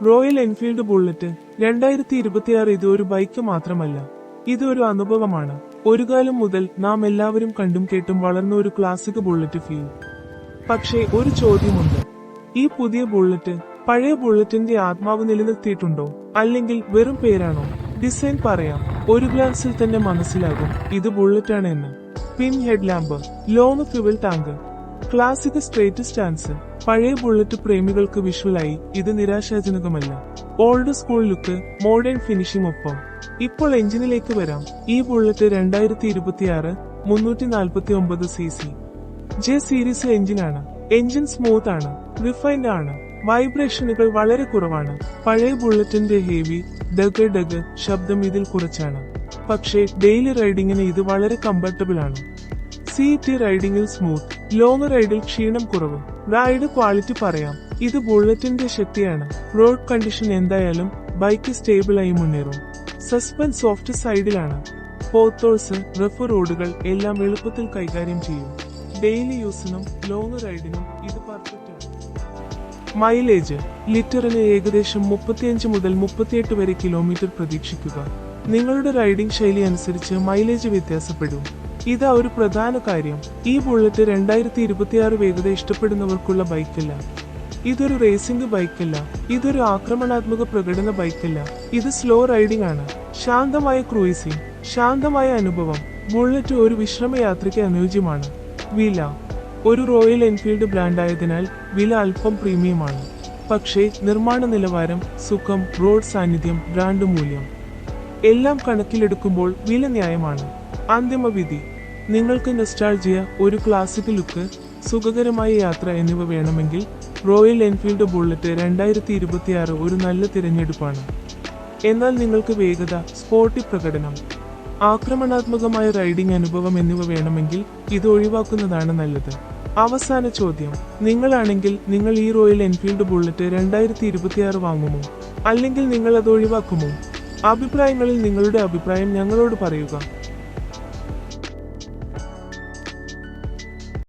Royal Enfield bullet 2026 ഇത് ഒരു bike മാത്രമല്ല, ഇതൊരു അനുഭവമാണ്. ഒരു കാലം മുതൽ നാം എല്ലാവരും കണ്ടും കേട്ടും വളർന്ന ഒരു ക്ലാസിക് ബുള്ളറ്റ് ഫീൽ. പക്ഷേ ഒരു ചോദ്യമുണ്ട്, ഈ പുതിയ ബുള്ളറ്റ് പഴയ ബുള്ളറ്റിന്റെ ആത്മാവ് നിലനിർത്തിയിട്ടുണ്ടോ, അല്ലെങ്കിൽ വെറും പേരാണോ? ഡിസൈൻ പറയാം, ഒരു ഗ്ലാൻസിൽ തന്നെ മനസ്സിലാകും ഇത് ബുള്ളറ്റാണ് എന്ന്. പിൻ head lamp, long fuel tank, classic straight stance. പഴയ ബുള്ളറ്റ് പ്രേമികൾക്ക് വിഷ്വലായി ഇത് നിരാശാജനകമല്ല. Old school look, modern finishing ഒപ്പം. ഇപ്പോൾ എഞ്ചിനിലേക്ക് വരാം. ഈ ബുള്ളറ്റ് 2026 349 cc ജെ സീരീസ് എഞ്ചിനാണ്. എഞ്ചിൻ സ്മൂത്ത് ആണ്, റിഫൈൻഡ് ആണ്, വൈബ്രേഷനുകൾ വളരെ കുറവാണ്. പഴയ ബുള്ളറ്റിന്റെ ഹെവി ഡഗ് ഡഗ് ശബ്ദം ഇതിൽ കുറച്ചാണ്. പക്ഷേ ഡെയിലി റൈഡിങ്ങിന് ഇത് വളരെ കംഫർട്ടബിൾ ആണ്. സീറ്റ് റൈഡിംഗിൽ സ്മൂത്ത്, ലോങ് റൈഡിൽ ക്ഷീണം കുറവ്. റൈഡ് ക്വാളിറ്റി പറയാം, ഇത് ബുള്ളറ്റിന്റെ ശക്തിയാണ്. റോഡ് കണ്ടീഷൻ എന്തായാലും ബൈക്ക് സ്റ്റേബിളായി മുന്നേറും. സസ്പെൻസ് സോഫ്റ്റ് സൈഡിലാണ്. പോത്തോൾസ്, റഫ് റോഡുകൾ എല്ലാം എളുപ്പത്തിൽ കൈകാര്യം ചെയ്യും. ഡെയിലി യൂസിനും ലോങ് റൈഡിനും ഇത് പെർഫെക്റ്റ് ആണ്. മൈലേജ് ലിറ്ററിന് ഏകദേശം 35 മുതൽ 38 വരെ കിലോമീറ്റർ പ്രതീക്ഷിക്കുക. നിങ്ങളുടെ റൈഡിംഗ് ശൈലി അനുസരിച്ച് മൈലേജ് വ്യത്യാസപ്പെടും. ഇതാ ഒരു പ്രധാന കാര്യം, ഈ ബുള്ളറ്റ് 2026 വേഗത ഇഷ്ടപ്പെടുന്നവർക്കുള്ള ബൈക്കല്ല. ഇതൊരു റേസിംഗ് ബൈക്കല്ല, ഇതൊരു ആക്രമണാത്മക പ്രകടന ബൈക്കല്ല. ഇത് സ്ലോ റൈഡിംഗ് ആണ്. ശാന്തമായ ക്രൂയിസിംഗ്, ശാന്തമായ അനുഭവം. ബുള്ളറ്റ് ഒരു വിശ്രമയാത്രയ്ക്ക് അനുയോജ്യമാണ്. വില ഒരു റോയൽ എൻഫീൽഡ് ബ്രാൻഡായതിനാൽ വില അല്പം പ്രീമിയമാണ്. പക്ഷേ നിർമ്മാണ നിലവാരം, സുഖം, റോഡ് സാന്നിധ്യം, ബ്രാൻഡ് മൂല്യം എല്ലാം കണക്കിലെടുക്കുമ്പോൾ വില ന്യായമാണ്. അന്തിമ വിധി, നിങ്ങൾക്ക് നൊസ്റ്റാൾജിയ, ഒരു ക്ലാസിക് ലുക്ക്, സുഖകരമായ യാത്ര എന്നിവ വേണമെങ്കിൽ റോയൽ എൻഫീൽഡ് ബുള്ളറ്റ് 2026 ഒരു നല്ല തിരഞ്ഞെടുപ്പാണ്. എന്നാൽ നിങ്ങൾക്ക് വേഗത, സ്പോർട്ടി പ്രകടനം, ആക്രമണാത്മകമായ റൈഡിംഗ് അനുഭവം എന്നിവ വേണമെങ്കിൽ ഇത് ഒഴിവാക്കുന്നതാണ് നല്ലത്. അവസാന ചോദ്യം, നിങ്ങളാണെങ്കിൽ നിങ്ങൾ ഈ റോയൽ എൻഫീൽഡ് ബുള്ളറ്റ് 2026 വാങ്ങുമോ, അല്ലെങ്കിൽ നിങ്ങൾ അത് ഒഴിവാക്കുമോ? അഭിപ്രായങ്ങളിൽ നിങ്ങളുടെ അഭിപ്രായം ഞങ്ങളോട് പറയുക.